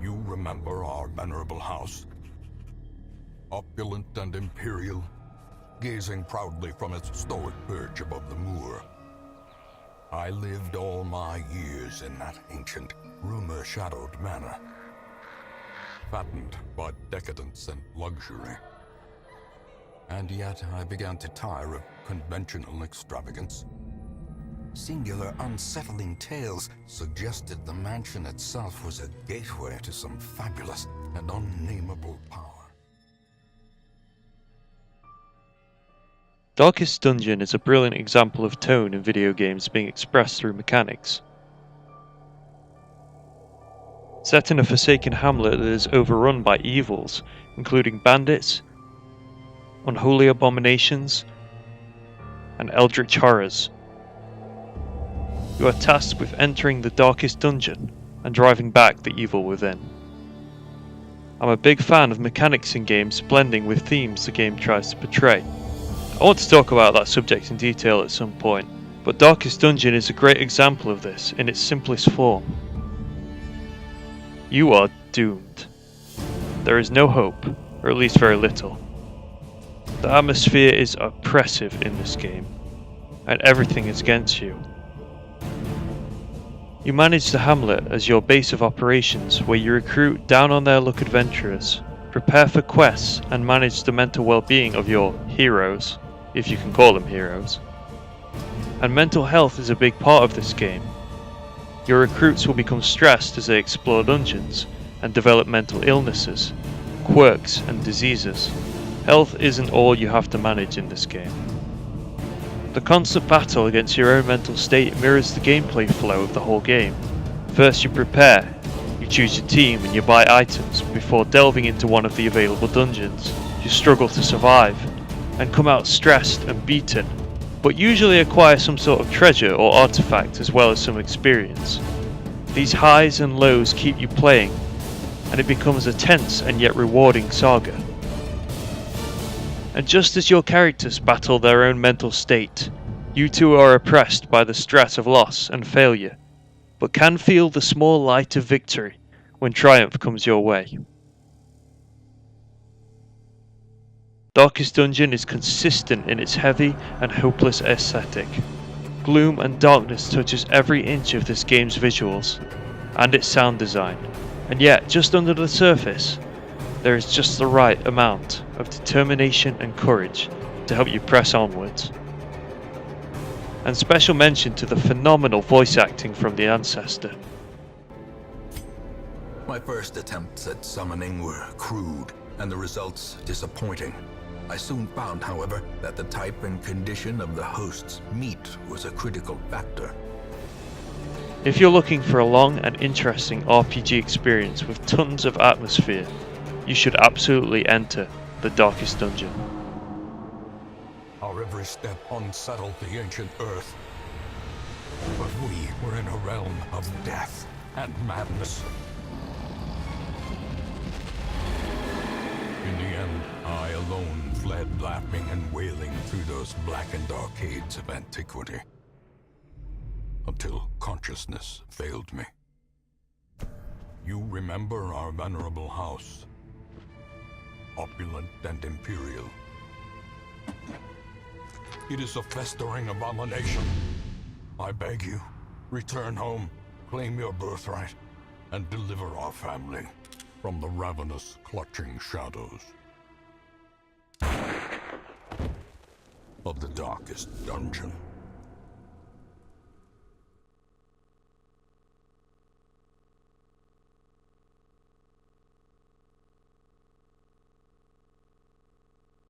You remember our venerable house? Opulent and imperial, gazing proudly from its stoic perch above the moor. I lived all my years in that ancient, rumor-shadowed manor, fattened by decadence and luxury. And yet I began to tire of conventional extravagance. Singular, unsettling tales suggested the mansion itself was a gateway to some fabulous and unnameable power. Darkest Dungeon is a brilliant example of tone in video games being expressed through mechanics. Set in a forsaken hamlet that is overrun by evils, including bandits, unholy abominations, and eldritch horrors. You are tasked with entering the darkest dungeon and driving back the evil within. I'm a big fan of mechanics in games blending with themes the game tries to portray. I want to talk about that subject in detail at some point, but Darkest Dungeon is a great example of this in its simplest form. You are doomed. There is no hope, or at least very little. The atmosphere is oppressive in this game, and everything is against you. You manage the hamlet as your base of operations, where you recruit down-on-their-luck adventurers, prepare for quests, and manage the mental well-being of your heroes, if you can call them heroes. And mental health is a big part of this game. Your recruits will become stressed as they explore dungeons, and develop mental illnesses, quirks, and diseases. Health isn't all you have to manage in this game. The constant battle against your own mental state mirrors the gameplay flow of the whole game. First you prepare, you choose your team and you buy items before delving into one of the available dungeons. You struggle to survive, and come out stressed and beaten, but usually acquire some sort of treasure or artifact as well as some experience. These highs and lows keep you playing, and it becomes a tense and yet rewarding saga. And just as your characters battle their own mental state, you too are oppressed by the stress of loss and failure, but can feel the small light of victory when triumph comes your way. Darkest Dungeon is consistent in its heavy and hopeless aesthetic. Gloom and darkness touches every inch of this game's visuals and its sound design, and yet just under the surface, there is just the right amount of determination and courage to help you press onwards. And special mention to the phenomenal voice acting from the Ancestor. My first attempts at summoning were crude, and the results disappointing. I soon found, however, that the type and condition of the host's meat was a critical factor. If you're looking for a long and interesting RPG experience with tons of atmosphere, you should absolutely enter the Darkest Dungeon. Our every step unsettled the ancient earth, but we were in a realm of death and madness. In the end, I alone fled laughing and wailing through those blackened arcades of antiquity, until consciousness failed me. You remember our venerable house, opulent and imperial. It is a festering abomination. I beg you, return home, claim your birthright, and deliver our family from the ravenous, clutching shadows of the Darkest Dungeon.